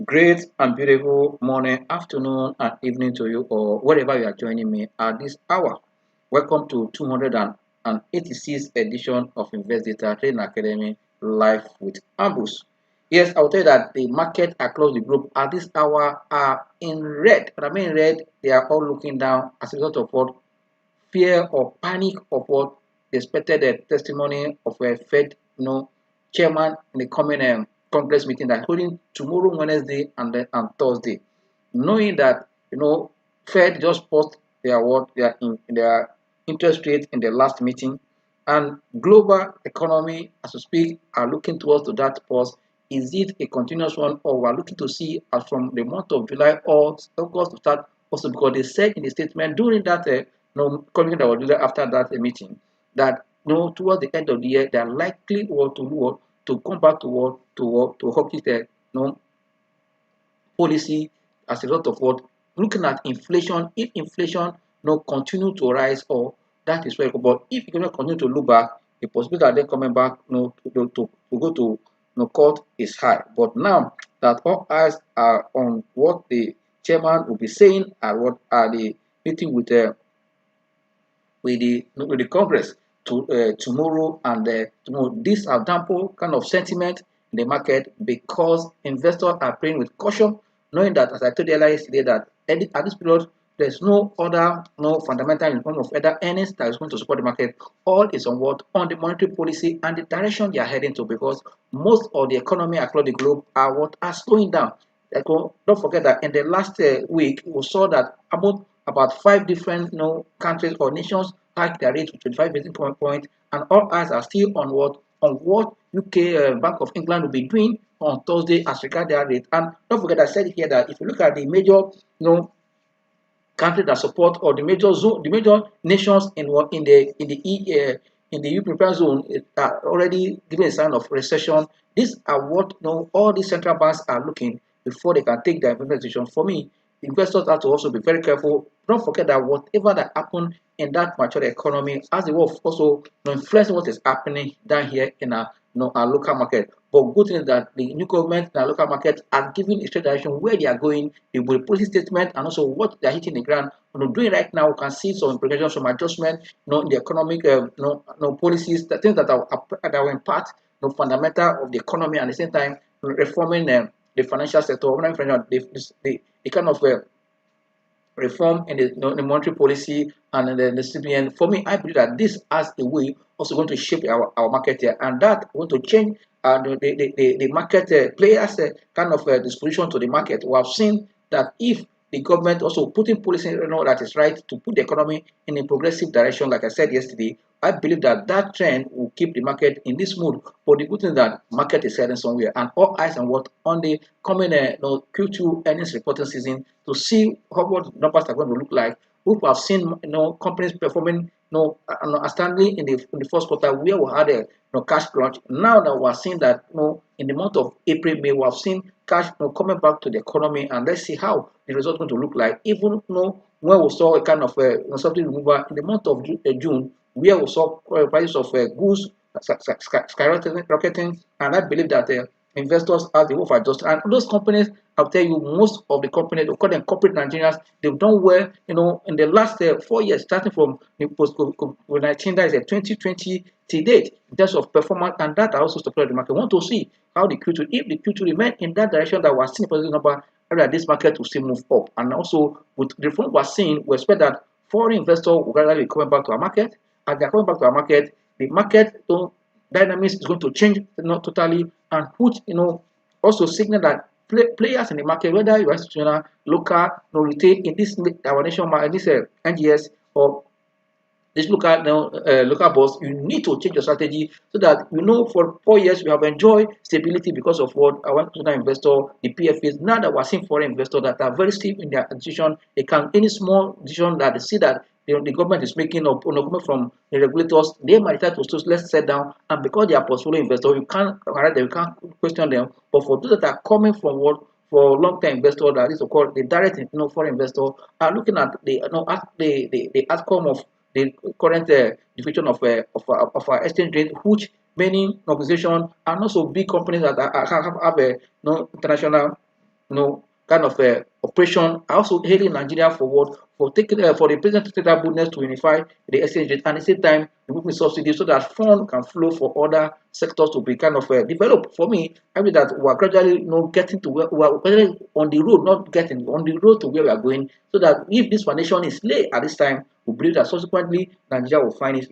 Great and beautiful morning, afternoon, and evening to you, or wherever you are joining me at this hour. Welcome to 286th edition of Investdata Trading Academy live with Ambrose. Yes, I'll tell you that the market across the globe at this hour are in red. When I mean red, they are all looking down as a result of what fear or panic of what they expected a testimony of a Fed, chairman in the coming Congress meeting that holding tomorrow, Wednesday, and then and Thursday, knowing that Fed just paused their interest rate in the last meeting, and global economy as we speak are looking towards to that pause. Is it a continuous one, or we are looking to see as from the month of July or August to start also, because they said in the statement during that coming that was delivered after that meeting that towards the end of the year they are likely to come back to hawkish policy as a result of what looking at inflation. If inflation continue to rise, or that is where but if you cannot continue to look back, the possibility of them coming back to go to court is high. But now that all eyes are on what the chairman will be saying and what are the meeting with the Congress tomorrow, and these are damper kind of sentiment in the market because investors are playing with caution, knowing that, as I told you earlier yesterday, that at this period there's no fundamental in form of other earnings that is going to support the market. All is on what on the monetary policy and the direction they are heading to, because most of the economy across the globe are slowing down. Don't forget that in the last week, we saw that about five different countries or nations hiked their rate to 25 basis point, and all eyes are still on what UK Bank of England will be doing on Thursday as regard their rate. And don't forget, I said here that if you look at the major countries that support, or the major nations in the European zone are already giving a sign of recession. These are what all these central banks are looking before they can take their investment decision. For me, investors have to also be very careful. Don't forget that whatever that happen in that mature economy has the way of also influencing what is happening down here in our local market. But good thing is that the new government in our local market are giving a straight direction where they are going, the policy statement, and also what they are hitting the ground. Doing right now, we can see some implications, some adjustment, in the economic, policies, the things that will impact the fundamental of the economy, and at the same time reforming the financial sector, the kind of reform in the monetary policy and the CBN. For me, I believe that this as a way also going to shape our market here, and that going to change the market players kind of disposition to the market. We have seen that if the government also putting policy that is right to put the economy in a progressive direction, like I said yesterday, I believe that that trend will keep the market in this mood. But the good thing is that market is heading somewhere, and all eyes on what on the coming Q2 earnings reporting season to see what numbers are going to look like. We have seen companies performing outstandingly in the first quarter, where we had a cash crunch. Now that we are seeing that in the month of April, May, we have seen cash coming back to the economy, and let's see how the result going to look like. Even when we saw a kind of subsidy removal in the month of June, where we saw prices of goods skyrocketing, and I believe that investors have the wolf adjust. And those companies, I'll tell you, most of the companies, we call them corporate Nigerians, they've done well, in the last 4 years, starting from the post-COVID-19, that is 2020 to date, in terms of performance, and that also supported the market. We want to see how the Q2, if the Q2 remain in that direction that we're seeing a positive number, that this market will still move up. And also, with the reform we're seeing, we expect that foreign investors will gradually be coming back to our market. As they're coming back to our market, the market dynamics is going to change totally, and put also signal that players in the market, whether you are institutional, local, retail, in this our nation market, this NGS, or this local boss, you need to change your strategy so that for 4 years we have enjoyed stability because of what our institutional investor, the PFAs. Now that we're seeing foreign investors that are very steep in their decision, they can any small decision that they see that the government is making up coming from the regulators, they might try to let's sit down, and because they are portfolio investors, you can't question them. But for those that are coming from what for long-term investor, that is called the direct foreign investor, are looking at the outcome of the current division of our exchange rate, which many organizations and also big companies that have a international kind of operation are also hailing Nigeria forward for taking for the president to take that boldness to unify the exchange rate and at the same time removing subsidies so that funds can flow for other sectors to be kind of developed. For me, I mean that we are gradually getting to where we are gradually on the road, not getting on the road to where we are going, so that if this foundation is laid at this time, we believe that subsequently Nigeria will find it,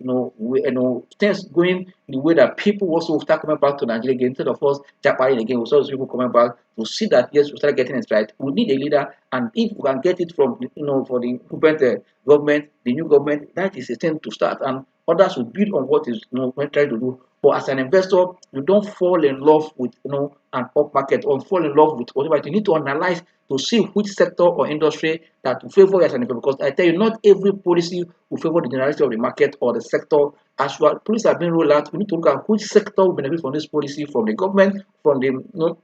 things going the way that people also will start coming back to Nigeria again instead of us jackpotting again. We saw people coming back to see that yes, we start getting it right. We need a leader, and if we can get it from for the current government, the new government, that is a thing to start, and others will build on what is we're trying to do. But as an investor, you don't fall in love with an up market or fall in love with whatever. You need to analyze to see which sector or industry that will favor you as an investor. Because I tell you, not every policy will favor the generality of the market or the sector. As your policies are being rolled out, we need to look at which sector will benefit from this policy, from the government, from the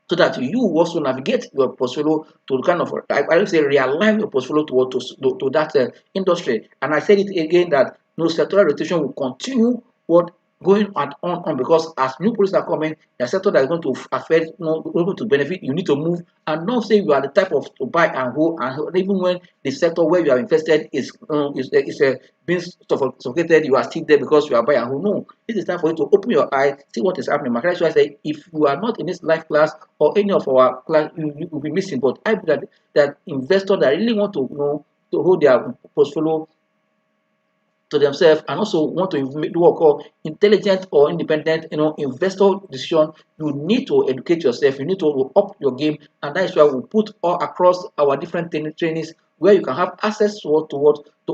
so that you also navigate your portfolio to kind of, I would say, realign your portfolio to that industry. And I said it again that no sectoral rotation will continue what going on because as new policies are coming, the sector that is going to affect, able to benefit, you need to move and not say you are the type of to buy and hold, and even when the sector where you are invested is being suffocated, you are still there because you are buy and hold. No, this is time for you to open your eyes, see what is happening. That's why I say if you are not in this life class or any of our class, you will be missing. But I believe that investors that really want to to hold their portfolio to themselves and also want to do what called intelligent or independent investor decision, you need to educate yourself, you need to up your game, and that is why we put all across our different trainings where you can have access to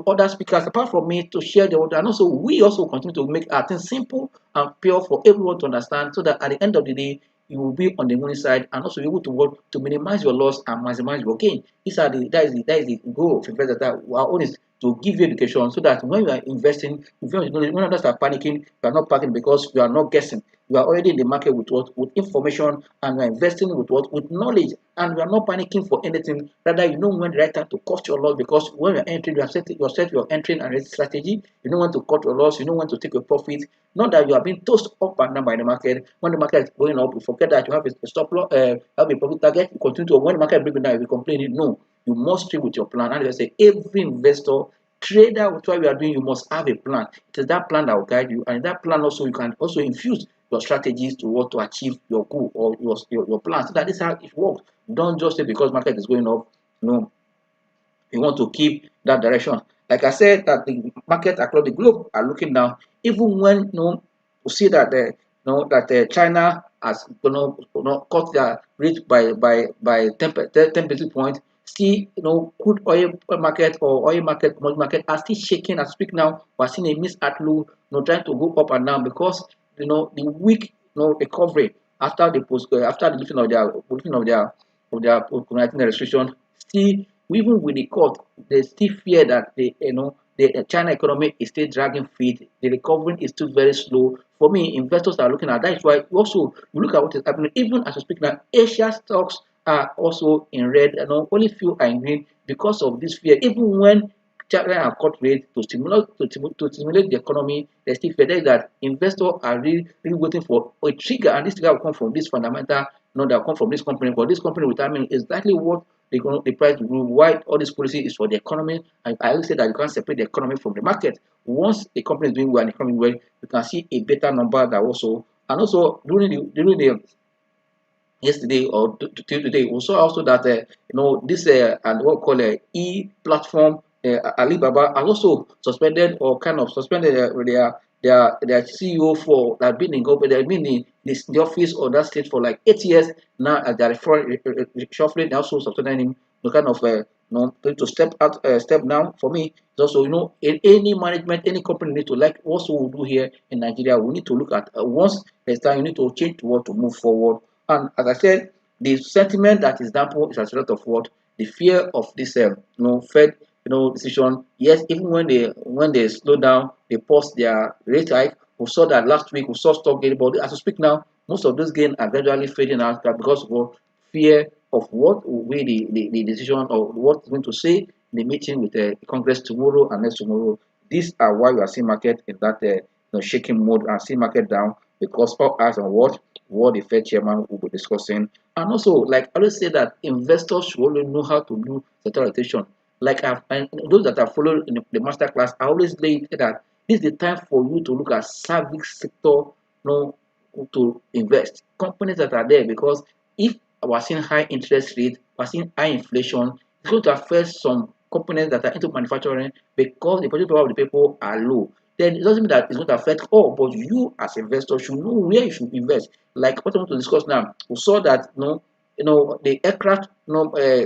other speakers apart from me to share the order. And also we also continue to make our things simple and pure for everyone to understand, so that at the end of the day you will be on the winning side and also be able to work to minimize your loss and maximize your gain. That is the goal of Investdata. Our own is to give you education so that when you are investing, if you when others are panicking, you are not panicking because you are not guessing. You are already in the market with what? With information, and you are investing with what? With knowledge, and you are not panicking for anything. Rather, you know when the right time to cut your loss, because when you are entering, you have set your entering and exit strategy. You know when to cut your loss, you know when to take your profit. Not that you are being tossed up and down by the market. When the market is going up, you forget that you have a stop loss, have a profit target. You continue to, when the market breaks down, you complain. No, you must stick with your plan. And I say every investor, trader, with what you are doing, you must have a plan. It is that plan that will guide you, and in that plan also you can also infuse your strategies to what to achieve your goal or your plan. So that is how it works. Don't just say because market is going up, no, you want to keep that direction. Like I said, that the market across the globe are looking down, even when you see that China has cut their rate by 10 basis points. Still, crude oil market or oil market, commodity market are still shaking. As we speak now, we're seeing a mixed outlook, trying to go up and down because the weak recovery after after the lifting of their COVID-19 restriction. Still, even with the cut, they still fear that the China economy is still dragging feet. The recovery is still very slow. For me, investors are looking at that. Is why also you look at what is happening. Even as we speak now, Asia stocks are also in red. Only few are in green because of this fear. Even when China have cut rates to stimulate the economy, they still fear that investors are really waiting for a trigger, and this trigger will come from this fundamental, that will come from this company. But this company will determine exactly what the price will do. Why all this policy is for the economy. And I always say that you can't separate the economy from the market. Once the company is doing well and the economy well, you can see a better number that also. And also during the yesterday or till today, we saw also that this and what we call e-platform, Alibaba has also suspended or kind of suspended their CEO for that been in government. They've been in the office or that state for like 8 years now. They're reshuffling. They also suspended him to kind of to step down. For me, it's also in any management, any company need to, like what we will do here in Nigeria. We need to look at once there's time, you need to change to what to move forward. And as I said, the sentiment that is dampened is as a result of what? The fear of this Fed decision. Yes, even when they slow down, they pause their rate hike. We saw that last week. We saw stock getting, but as we speak now, most of those gains are gradually fading out because of what? Fear of what will be the decision or what is going to say in the meeting with the Congress tomorrow and next tomorrow. These are why we are seeing market in that shaking mode and seeing market down because all eyes on what the Fed chairman will be discussing. And also, like I always say that investors should always know how to do sector rotation. Like and those that have followed in the master class, I always lay it that this is the time for you to look at service sector, to invest. Companies that are there, because if we're seeing high interest rate, we're seeing high inflation, it's going to affect some companies that are into manufacturing because the purchasing power of the people are low. Then it doesn't mean that it's going to affect all, but you as investor should know where you should invest. Like what I want to discuss now, we saw that the aircraft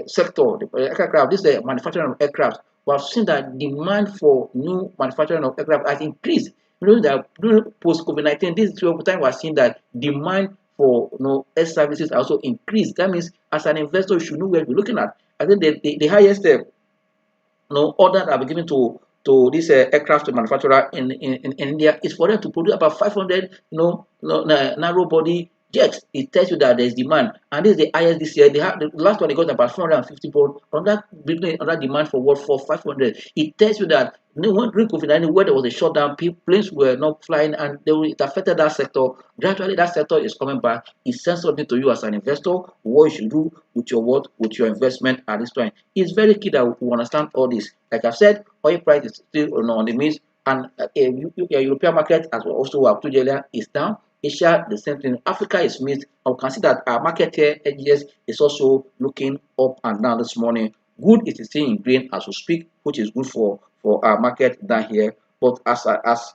sector, the aircraft, this is the manufacturing of aircraft. We have seen that demand for new manufacturing of aircraft has increased. You know that during post COVID-19, this is the time we are seeing that demand for air services also increased. That means as an investor, you should know where you're looking at. I think the highest order that have been given to this aircraft manufacturer in India is for them to produce about 500 narrow body jets. It tells you that there is demand, and this is the highest this year. They have the last one they got about 450, but on that building another demand for what, for 500. It tells you that during COVID-19, where there was a shutdown, planes were not flying, and it affected that sector. Gradually, that sector is coming back. It sends something to you as an investor, what you should do with your investment at this time. It's very key that we understand all this. Like I've said, oil price is still on the mix, and European market, as we also have told you earlier, is down. Asia, the same thing. Africa is mixed. I can see that our market here, AGS, is also looking up and down this morning. Good, it is still in green as we speak, which is good for our market down here. But as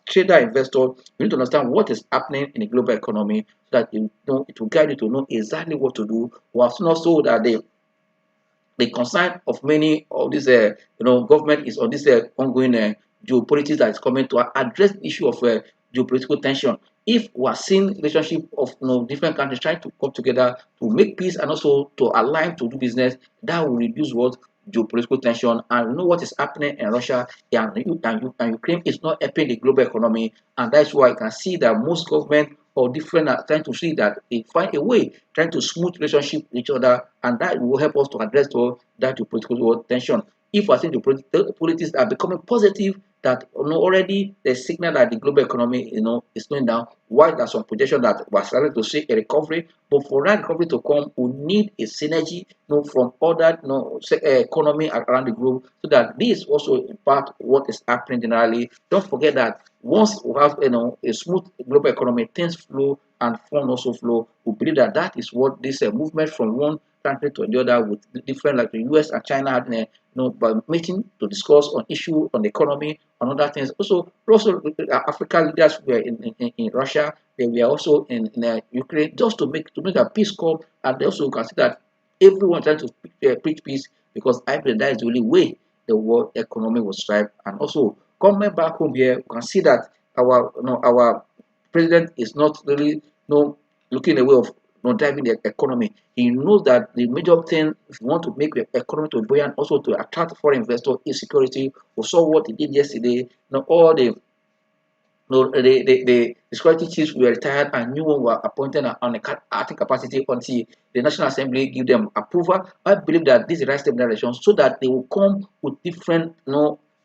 trader investor, you need to understand what is happening in the global economy so that it will guide you to know exactly what to do. We have seen also that the concern of many of this government is on this ongoing geopolitics that is coming to address the issue of geopolitical tension. If we are seeing relationship of different countries trying to come together to make peace and also to align to do business, that will reduce what geopolitical tension. And you know what is happening in Russia and Ukraine is not helping the global economy, and that's why you can see that most government or different are trying to see that they find a way trying to smooth relationship with each other, and that will help us to address that geopolitical tension. If I think the politics are becoming positive, that already the signal that the global economy is slowing down. While there's some projection that we're starting to see a recovery, but for that recovery to come, we need a synergy from other economy around the globe, so that this also impact what is happening generally. Don't forget that once we have a smooth global economy, things flow and fund also flow. We believe that that is what this movement from one country to the other, with different, like the US and China had by meeting to discuss on issue on the economy, on other things. Also African leaders were in Russia. They were also in Ukraine, just to make a peace come, and they also consider everyone trying to preach peace, because I believe that is the only way the world economy will strive. And also coming back home here, you can see that our president is not really looking away of driving the economy. He knows that the major thing, if you want to make the economy to buoyant, also to attract foreign investors, is security. We saw what he did yesterday. All the security chiefs were retired and new one were appointed on a acting capacity until the National Assembly give them approval. I believe that this is the right step in that direction, so that they will come with different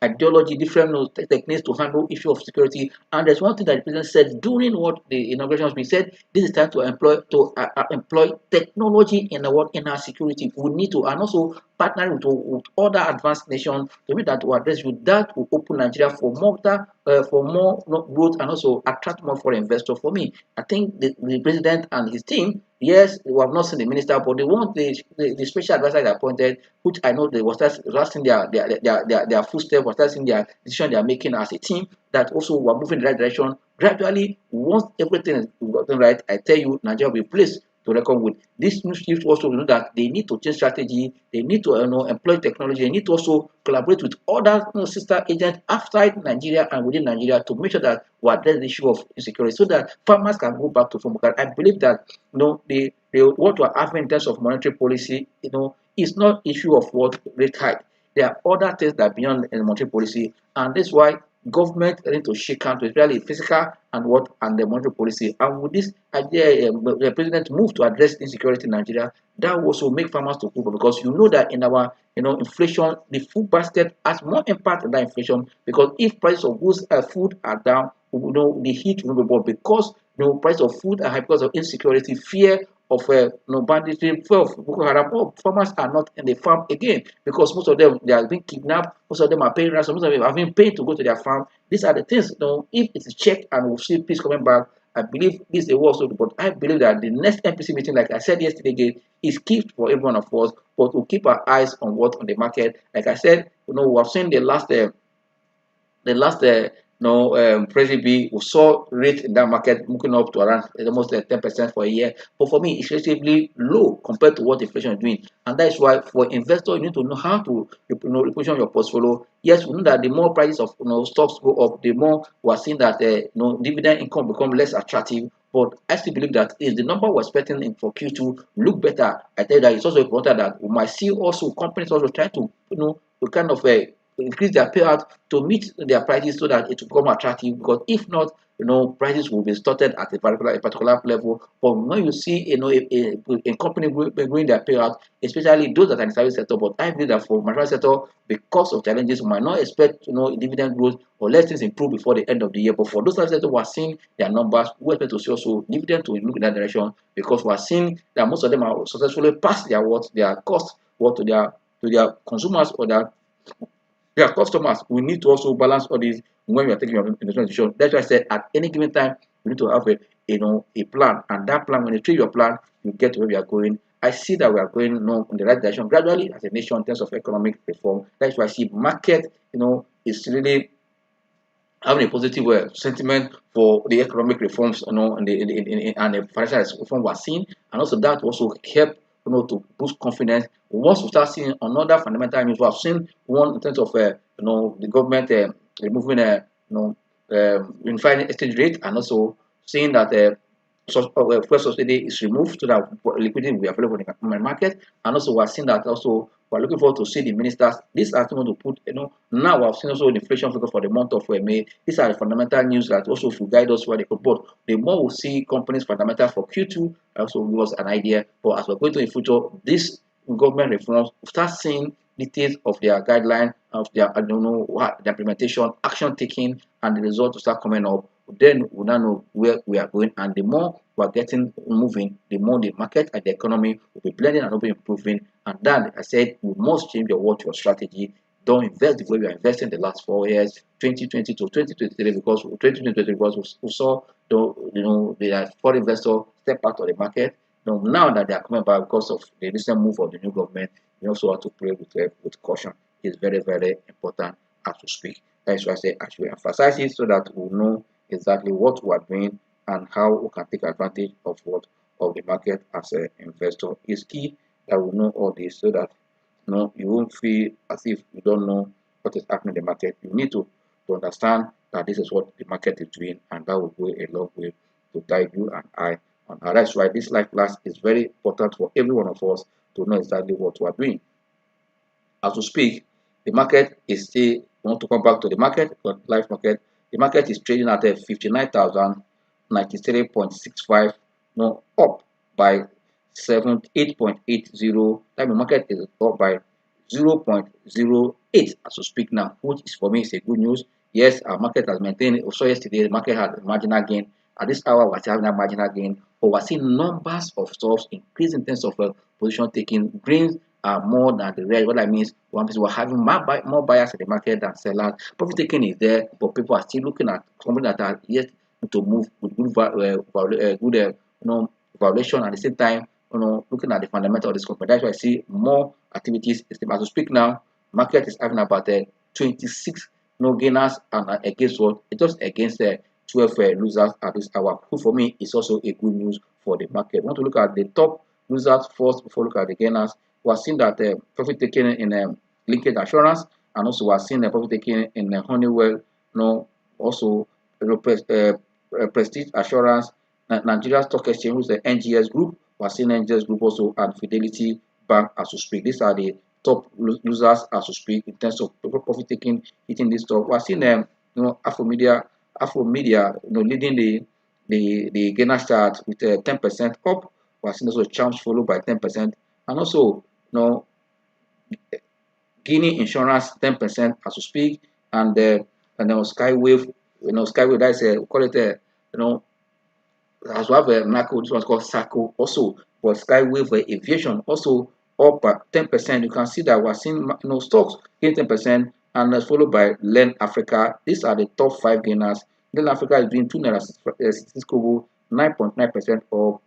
ideology, different techniques to handle issue of security. And there's one thing that the president said during what the inauguration has been said: this is time to employ technology in our security. We need to, and also partnering with other advanced nations to make that to address you. That will open Nigeria for more growth and also attract more foreign investors. For me, I think the president and his team, yes, we have not seen the minister, but they want the special advisor they appointed, which I know they were starting their footsteps, was starting their decision they are making as a team, that also we are moving in the right direction. Gradually, once everything is gotten right, I tell you, Nigeria will be placed to reckon with. This new shift also know that they need to change strategy, they need to employ technology, they need to also collaborate with other sister agents outside Nigeria and within Nigeria to make sure that we address the issue of insecurity, so that farmers can go back to farm. Because I believe that what we are having in terms of monetary policy, is not issue of what rate hike. There are other things that are beyond the monetary policy, and that's why government need to shake hands with really physical and the monetary policy. And with this idea, the president moved to address insecurity in Nigeria, that will also make farmers to cook, because you know that in our inflation, the food basket has more impact than inflation, because if prices of goods food are down, the heat will be more, because price of food are high because of insecurity, fear of banditry, fear of Boko Haram, farmers are not in the farm again because most of them they are being kidnapped, most of them are paying ransom, most of them are being paid to go to their farm. These are the things, if it is checked and we see peace coming back, I believe this is a war also, but I believe that the next NPC meeting, like I said yesterday again, is key for every one of us, but we'll keep our eyes on what on the market. Like I said, we have seen the last Treasury bill, we saw rate in that market moving up to around almost 10% for a year. But for me, it's relatively low compared to what inflation is doing. And that is why for investors, you need to know how to reposition your portfolio. Yes, we know that the more prices of stocks go up, the more we are seeing that dividend income become less attractive. But I still believe that if the number we're expecting in for Q2 look better, I tell you that it's also important that we might see also companies also try to to kind of increase their payout to meet their prices so that it will become attractive. Because if not, prices will be started at a particular level. But when you see a company growing their payout, especially those that are in the service sector, but I believe that for material sector, because of challenges, we might not expect dividend growth or let things improve before the end of the year. But for those service sector who are seeing their numbers, we expect to see also dividend to look in that direction because we are seeing that most of them are successfully past their cost to their consumers or their customers. We need to also balance all these when we are taking your investment decision. That's why I said at any given time we need to have a plan, and that plan, when you treat your plan, you get to where we are going. I see that we are going in the right direction gradually as a nation in terms of economic reform. That's why I see market is really having a positive sentiment for the economic reforms, and the financial reform we're seeing, and also that also help to boost confidence. Once we start seeing another fundamental news, we have seen one in terms of the government removing unifying exchange rate, and also seeing that fuel subsidy is removed so that liquidity will be available in the market. And also we're seeing that also we're looking forward to see the ministers. These are things to put, now we've seen also the inflation figure for the month of May. These are the fundamental news that also should guide us where they could. But the more we see companies fundamental for Q2, also give us an idea. But as we're going to the future, this government reforms, we start seeing details of their guideline, of their, I don't know what, the implementation, action taking, and the results will start coming up. Then we now know where we are going, and the more we are getting moving, the more the market and the economy will be blending and will be improving. And then I said we must change your strategy. Don't invest the way we are investing the last 4 years, 2020 to 2023, because 2023 because we saw the foreign investor step out of the market. Now that they are coming back because of the recent move of the new government, we also have to play with caution. It's very, very important as we speak. That's why I say I should emphasize it so that we know exactly what we are doing and how we can take advantage of the market as an investor. It's key that we know all this so that you won't feel as if you don't know what is happening in the market. You need to understand that this is what the market is doing, and that will go a long way to guide you and I on how. That's why this life class is very important for every one of us to know exactly what we are doing. As we speak, the market is still, we want to come back to the market, but live market. The market is trading at a 59,093.65, up by 8.80. That means market is up by 0.08 as we speak now, which is for me is a good news. Yes, our market has maintained. Also yesterday, the market had a marginal gain. At this hour, we're having a marginal gain, but we're seeing numbers of stocks increase in terms of position taking. Greens are more than the red. What that means, one piece we're having more buyers in the market than sellers. Profit taking is there, but people are still looking at companies that are yet to move with good valuation. At the same time, looking at the fundamental of this company. That's why I see more activities. As we speak now, market is having about 26 gainers and against what? It's just against 12 losers at this hour. Who for me is also a good news for the market. We want to look at the top losers first before look at the gainers. We are seeing that profit taking in linkage assurance, and also we are seeing the profit taking in Honeywell, also Prestige Assurance, Nigeria Stock Exchange, which is the NGS Group. We are seeing NGS Group also, and Fidelity Bank as we speak. These are the top losers as we speak in terms of profit taking hitting this top. We are seeing Afro Media, leading the gainer chart with 10% up. We are seeing also Charms followed by 10%, and also Guinea Insurance 10% as we speak, and then Skywave, Skywave, that is we call it as we have a NACO, this one's called SACO, also for Skyway for aviation also up at 10%. You can see that we're seeing stocks gain 10% and followed by Len Africa. These are the top five gainers. Len Africa is doing 2 naira 66 kobo, 9.9% up.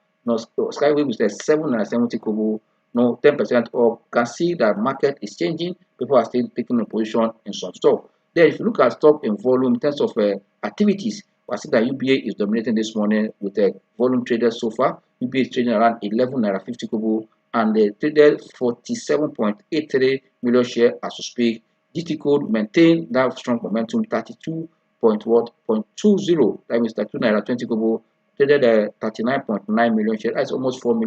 Skyway with a 7 naira 70 kobo, 10% up. You can see that market is changing. People are still taking a position in some stock. Then if you look at stock in volume in terms of activities, I see that UBA is dominating this morning with a volume traded so far. UBA is trading around 11 naira 50 kobo and they traded 47.83 million shares as we speak. GT code maintained that strong momentum, 32.20. That means that 2 naira 20 kobo traded 39.9 million shares. That's almost 40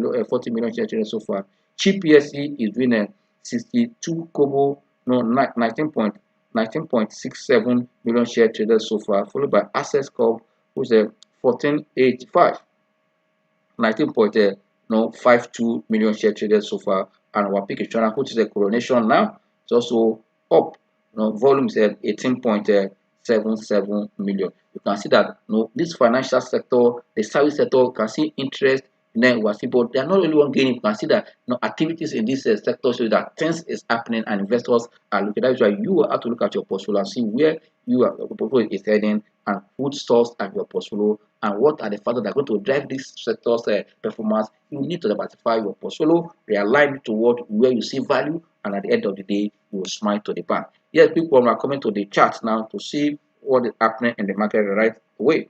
million shares traded so far. Cheap PSE is doing a 62 kobo, 19.67 million share traded so far, followed by Access Corp, which is a 1485, 19.52 million share traded so far, and our pick insurance, which is a Coronation now, it's also up. Volume is at 18.77 million. You can see that this financial sector, the service sector, can see interest. Then we see, but they are not really one gaining. You can see that activities in this sector show that things is happening and investors are looking. That's why you have to look at your portfolio and see where your portfolio is heading and food stores at your portfolio and what are the factors that are going to drive this sector's performance. You need to diversify your portfolio, realign it toward where you see value, and at the end of the day, you will smile to the bank. Yes, people are coming to the chart now to see what is happening in the market right away.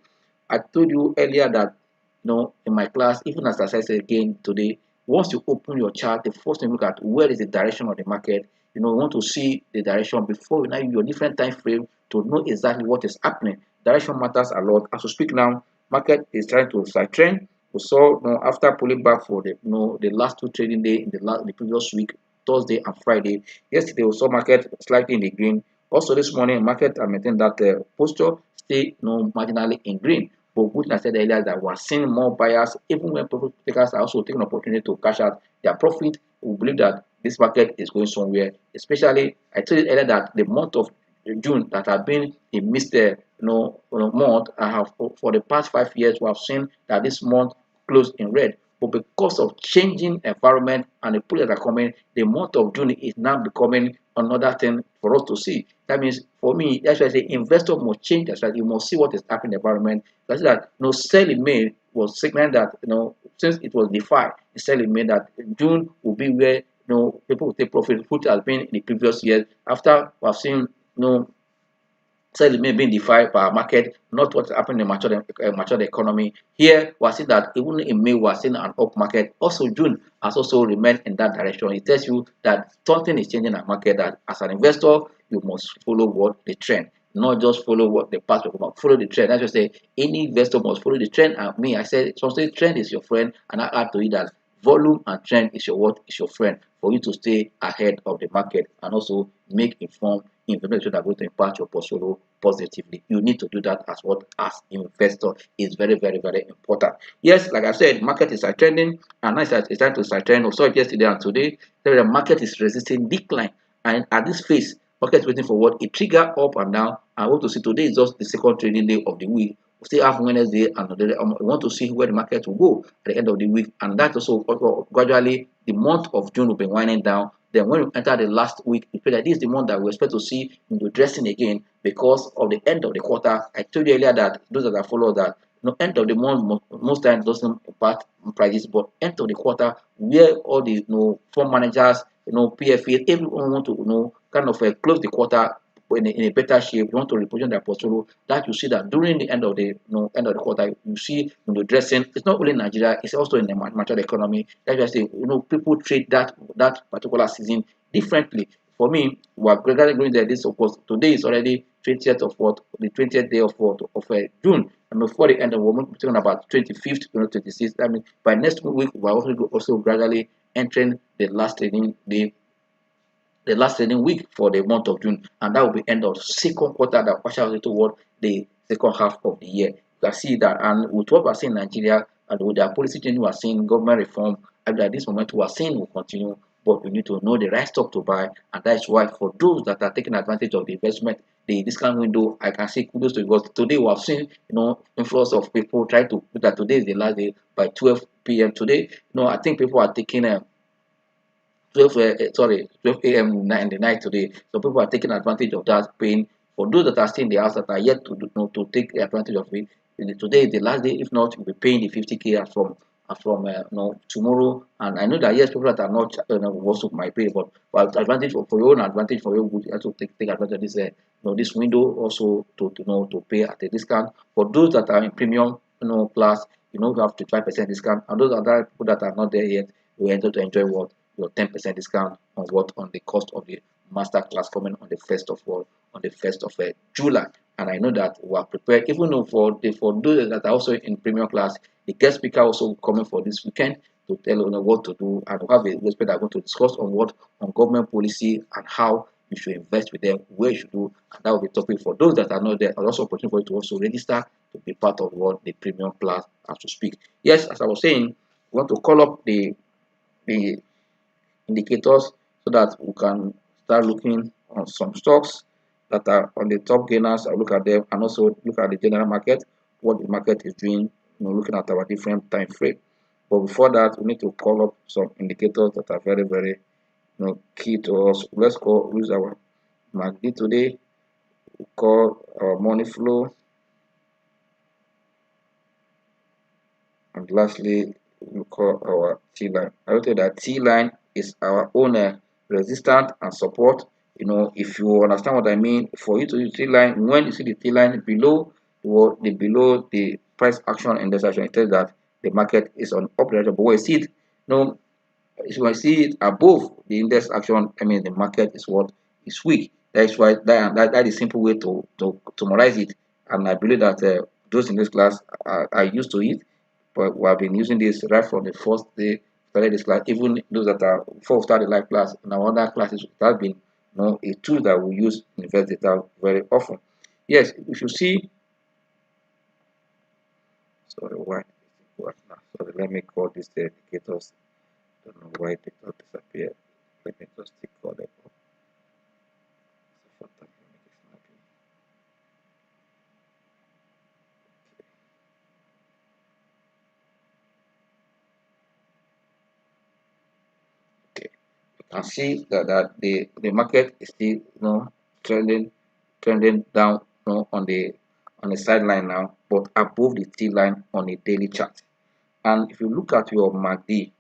I told you earlier that in my class, even as I said again today, once you open your chart, the first thing you look at where is the direction of the market. You want to see the direction before you now use your different time frame to know exactly what is happening. Direction matters a lot. As we speak now, market is trying to side trend. We saw after pulling back for the last two trading day in the previous week, Thursday and Friday. Yesterday we saw market slightly in the green. Also this morning, market maintained that posture, stay marginally in green. But what I said earlier that we're seeing more buyers, even when profit takers are also taking opportunity to cash out their profit. We believe that this market is going somewhere. Especially, I told you earlier that the month of June that have been a missed month. I have for the past 5 years we have seen that this month closed in red. But because of changing environment and the pull that are coming, the month of June is now becoming another thing for us to see. That means for me, that's why I say investor must change their strategy. You must see what is happening in the environment. That's that sell in May was signaling that since it was defied, sell in May that June will be where people will take profit, which has been in the previous years. After we have seen sell may be defied by market, not what happened in matured economy. Here, we are seeing that even in May, we are seeing an up market. Also, June has also remained in that direction. It tells you that something is changing in the market, that as an investor, you must follow what the trend, not just follow what the past performance. Follow the trend. That's just say any investor must follow the trend. And me, I said, something trend is your friend, and I add to it that volume and trend is your friend for you to stay ahead of the market and also make informed investment that are going to impact your portfolio positively. You need to do that as investor is very, very, very important. Yes, like I said, market is trending and now it's time to start trend. We saw it yesterday and today. The market is resisting decline, and at this phase, market is waiting for what? A trigger up and down. I want to see today is just the second trading day of the week. We still have Wednesday and we want to see where the market will go at the end of the week, and that also gradually the month of June will be winding down. Then when we enter the last week, we feel that this is the month that we expect to see into dressing again because of the end of the quarter. I told you earlier that those that follow that end of the month most times doesn't impact prices, but end of the quarter where all the fund managers, PFA, everyone want to kind of close the quarter in a better shape. You want to reposition their portfolio. That you see that during the end of the quarter, you see dressing. It's not only in Nigeria; it's also in the mature economy. That's why I say people trade that particular season differently. For me, we are gradually going there. This of course today is already 20th of what the 20th day of what of June, and before the end of we're talking about 25th, 26th. I mean by next week we are also gradually entering the last trading week for the month of June, and that will be end of second quarter that pushes toward the second half of the year. You can see that, and with what we're seeing in Nigeria and with their policy change, we are seeing government reform, and at this moment we are seeing will continue. but you need to know the right stock to buy, and that's why for those that are taking advantage of the investment, the discount window, I can say kudos to you, because today we have seen, influx of people trying to put that today is the last day by 12 p.m. today. I think people are taking 12 a.m. in the night today. So people are taking advantage of that, paying for those that are still in the house that are yet to to take advantage of it. Today is the last day. If not, you'll be paying the 50K from tomorrow. And I know that yes, people that are not also might pay, but advantage for your own advantage, for your good, you also take advantage of this this window also to pay at a discount. For those that are in premium class, you have to 5% discount, and those other people that are not there yet will enter to enjoy what your 10% discount on the cost of the master class coming on the first of July. And I know that we are prepared, even though for those that are also in premium class, the guest speaker also coming for this weekend to tell what to do, and we have a guest speaker that are going to discuss on government policy and how you should invest with them, where you should do, and that will be topic for those that are not there, and also opportunity for you to also register to be part of the premium class as to speak. Yes, as I was saying, we want to call up the indicators so that we can start looking on some stocks that are on the top gainers. I look at them and also look at the general market, what the market is doing, looking at our different time frame. But before that, we need to call up some indicators that are very, very key to us. Let's use our MACD today. We call our money flow, and lastly, we call our T line. I will tell you that T line is our own resistance and support. If you understand what I mean, for you to use T line, when you see the T line below the price action index action, it tells that the market is on up direction. But when you see it, if you see it above the index action, I mean the market is weak. That's why that is simple way to summarize it. And I believe that those in this class are used to it, but we have been using this right from the first day started this class. Even those that are before we start the live class in our other classes, it has been a tool that we use in Investdata very often. Yes, if you see, sorry, why? Sorry, let me call this the indicators. Don't know why it did not disappear. Let me just call them up. Okay, you can see that the market is still trending down on the sideline now, but above the T line on a daily chart. And if you look at your MACD,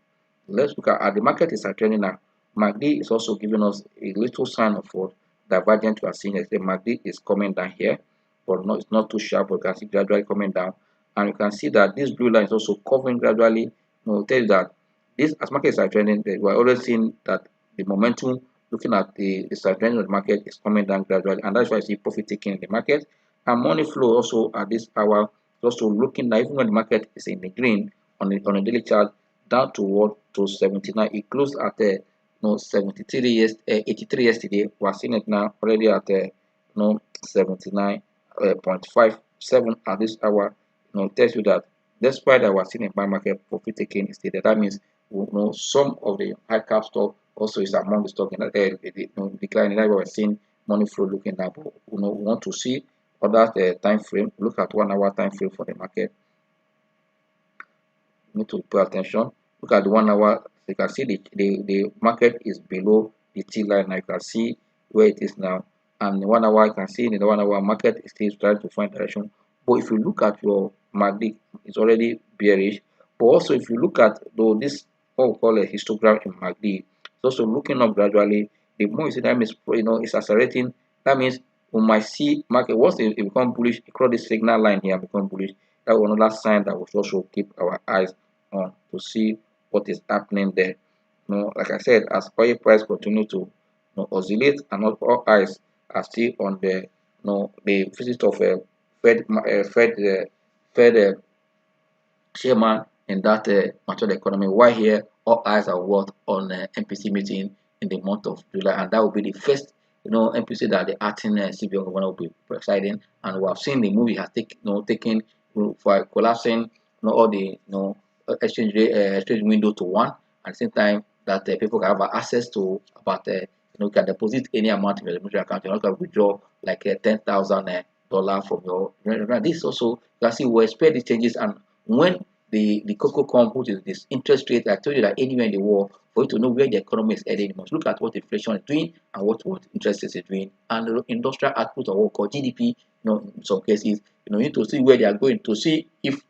let's look at the market is trending now. MACD is also giving us a little sign of what divergent we are seeing. The MACD is coming down here, but it's not too sharp, but you can see gradually coming down. And you can see that this blue line is also covering gradually. Tell you that this as markets are trending, we are always seeing that the momentum looking at the trend of the market is coming down gradually, and that's why I see profit taking in the market. And money flow also at this hour is also looking like, even when the market is in the green on a daily chart, down to 79. It closed at 73 83 yesterday. We are seeing it now already at 79.57 at this hour. It tells you that despite that we are seeing a buy market, profit taking is there. That means some of the high cap stock also is among the stock in that decline. That's why we're seeing money flow looking down. But we want to see other time frame. Look at 1 hour time frame for the market. You need to pay attention. Look at the 1 hour. You can see the market is below the T line. Now you can see where it is now. And the 1 hour, you can see in the 1 hour market is still trying to find direction. But if you look at your MACD, it's already bearish. But also if you look at this what we call a histogram in MACD, it's also looking up gradually. The more you see that means it's accelerating. That means we might see market once it become bullish across this signal line here become bullish. That was another sign that we should also keep our eyes on to see what is happening there. Like I said, as oil price continue to oscillate, and all eyes are still on the visit of Fed chairman in that mature economy. Why here all eyes are what on MPC meeting in the month of July, and that will be the first MPC that the acting CBN governor will be presiding. And we have seen the movie has taken for collapsing all the exchange window to one. At the same time, that people can have access to about you can deposit any amount in your mutual account. You're not going to withdraw like $10,000 from your. This also you can see where spread the changes, and when the cocoa come, which is this interest rate. I told you that anywhere in the world, for you to know where the economy is heading, you must look at what inflation is doing and what interest rates is doing, and the industrial output or what called GDP. In some cases, you need to see where they are going to see if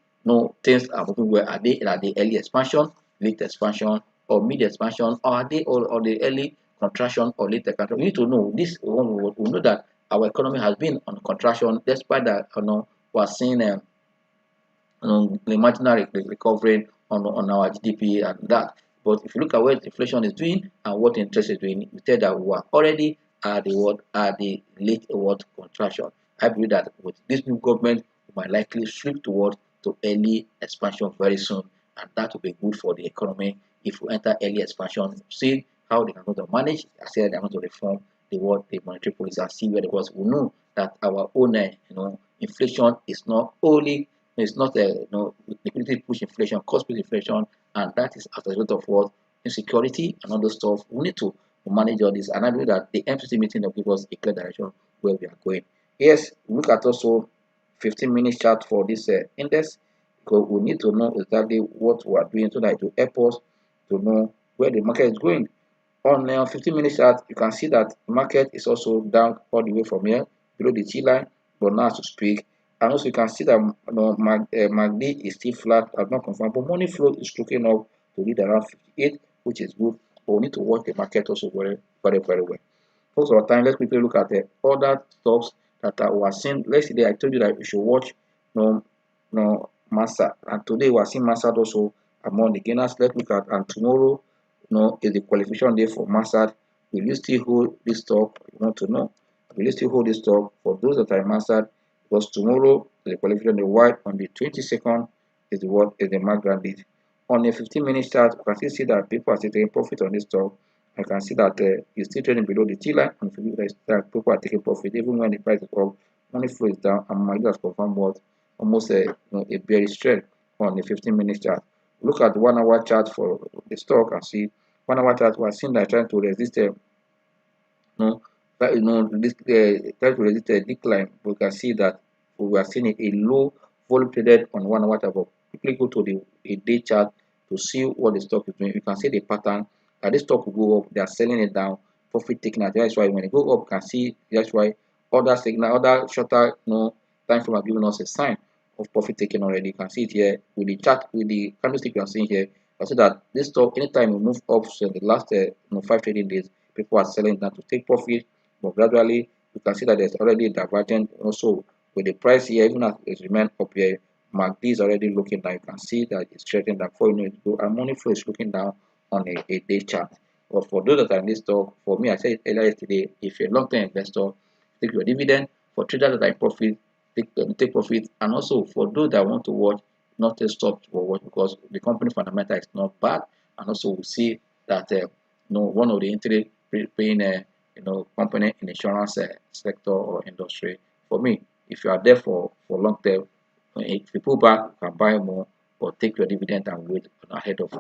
things are moving well. Are they early expansion, late expansion, or mid expansion, or are they all or the early contraction or late contraction? We need to know this. We know that our economy has been on contraction despite that we are seeing the marginal recovery on our GDP and that. But if you look at what inflation is doing and what interest is doing, we tell that we are already at the late contraction. I believe that with this new government, we might likely shift towards to early expansion very soon, and that will be good for the economy if we enter early expansion. See how they are going to manage. I said they are going to reform the monetary policy and see where it was. We know that our own inflation is not only it's not liquidity push inflation, cost push inflation, and that is as a result of what insecurity and other stuff. We need to manage all this, and I believe that the MCC meeting will give us a clear direction where we are going. Yes, look at also 15 minutes chart for this index, because we need to know exactly what we are doing so that it will help us to know where the market is going. On 15 minutes chart, you can see that the market is also down all the way from here below the T line, but now to speak. And also you can see that MACD is still flat, I've not confirmed, but money flow is looking up to read around 58, which is good. But we need to watch the market also very, very, very well. Most of the time, let's quickly look at the other stocks that we are seeing. Yesterday, I told you that you should watch Massa, and today we are seeing Massa also among the gainers. Let's look at, and tomorrow is the qualification day for Massa. Will you still hold this stock? You want to know. Will you still hold this stock for those that are Massa? Because tomorrow is the qualification day. White on the 22nd is the mark date. On a 15-minute chart, you can still see that people are still taking profit on this stock. I can see that it's still trading below the T line, and people are taking profit even when the price is up. Money flow is down, and my has confirmed what almost a bearish trend on the 15-minute chart. Look at the 1-hour chart for the stock and see 1-hour chart. We are seeing that trying to resist this trying to resist a decline. We can see that we are seeing a low volume traded on 1-hour chart. But quickly go to the day chart to see what the stock is doing. You can see the pattern that this stock will go up. They are selling it down, profit taking out. That's why when it go up, you can see that's why other shorter time frame are giving us a sign of profit taking already. You can see it here with the chart, with the candlestick you are seeing here. You can see that this stock, anytime we move up, so in the last 5 trading days, people are selling that to take profit. But gradually, you can see that there's already a divergent. Also, with the price here, even as it remains up here, MACD is already looking down. You can see that it's trading down. For and money flow is looking down on a day chart. But for those that are in this stock, for me, I said earlier yesterday, if you're a long-term investor, take your dividend. For traders that are in profit, take profit. And also for those that want to watch, not to stop for watch, because the company fundamental is not bad. And also we see that one of the entry paying company in insurance sector or industry. For me, if you are there for long term, if you pull back, you can buy more or take your dividend and wait ahead of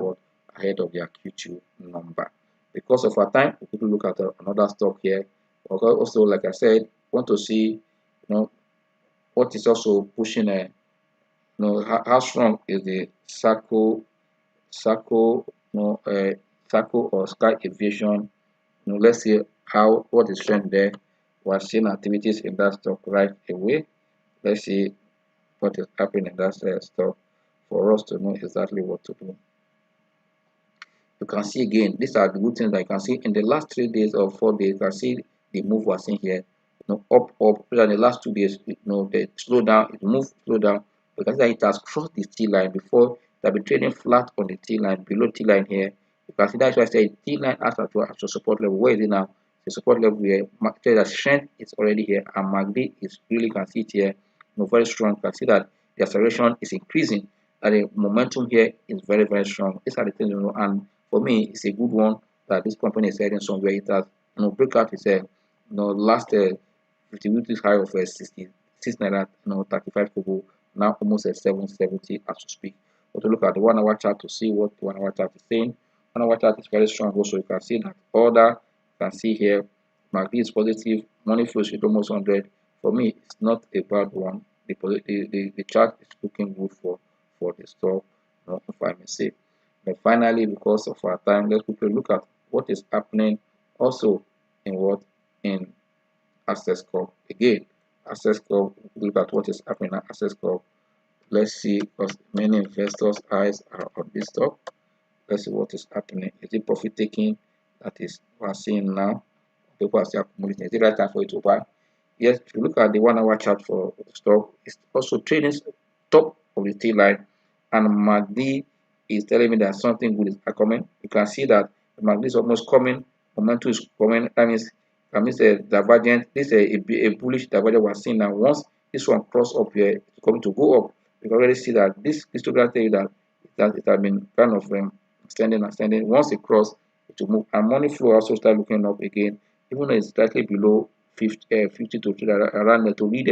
their Q2 number. Because of our time, we could look at another stock here. Also, like I said, want to see what is also pushing how strong is the Sacco or Sky Aviation. Let's see what is trend there. We are seeing activities in that stock right away. Let's see what is happening in that stock for us to know exactly what to do. You can see again, these are the good things that you can see in the last 3 days or 4 days. You can see the move we're seeing here. Up. In the last 2 days, the slow down, it moved, slow down. You can see that it has crossed the T line before. They have been trading flat on the T line, below T line here. You can see that's why I say T line has to support level. Where is it now? The support level here. Market strength is already here, and MACD is really, you can see it here, very strong. You can see that the acceleration is increasing, and the momentum here is very, very strong. These are the things and for me, it's a good one that this company is heading somewhere. It has breakout is last 50 weeks high of 66 naira, 35 kobo, now almost at 770 as we speak. But to look at the 1-hour chart to see what the 1-hour chart is saying. 1 hour chart is very strong also. You can see that order, you can see here, MACD is positive, money flow is almost 100. For me, it's not a bad one. The chart is looking good for the stock, if I may say. But finally, because of our time, let's quickly look at what is happening also in in Access Corp. Again, Access Corp, look at what is happening at Access Corp. Let's see, because many investors' eyes are on this stock. Let's see what is happening. Is it profit taking? That is what we're seeing now. People are still accumulating. Is it right time for you to buy? Yes, if you look at the 1 hour chart for the stock, it's also trading top of the T line, and MACD is telling me that something good is coming. You can see that the MACD is almost coming, momentum is coming. That means a divergent. This is a bullish divergent we're seeing now. Once this one cross up here, it's going to go up. You can already see that this histogram tell you that it has been kind of extending and extending. Once it cross, it will move. And money flow also start looking up again, even though it's slightly below 50 to around to read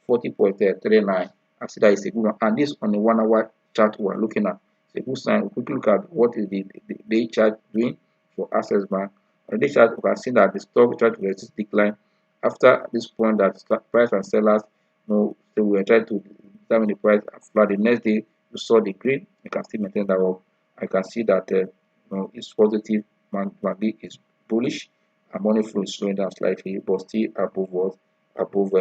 40.39. I see that it's a good one. And this on the 1 hour chart we're looking at. It's a good sign. We quickly look at what is the day chart doing for Access Bank. On the day chart, we can see that the stock tried to resist decline after this point that price and sellers so we were trying to determine the price flat. The next day you saw the green, you can still maintain that up. I can see that it's positive. MACD is bullish, and money flow is slowing down slightly, but still above what? Above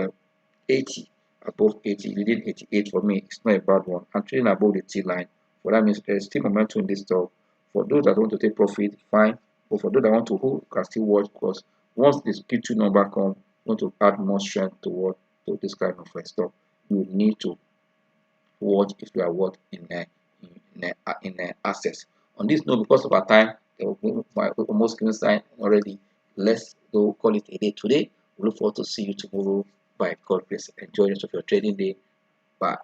80. Above 80, leading 88 for me. It's not a bad one. I'm trading above the T line. For that means there's still momentum in this stock. For those that want to take profit, fine. But for those that want to hold, you can still watch, because once this Q2 number comes, you want to add more strength to what to this kind of a stock. You need to watch if you are what in access. On this note, because of our time, my almost given sign already. Let's go call it a day today. We look forward to see you tomorrow by God grace. Enjoy the rest of your trading day. Bye.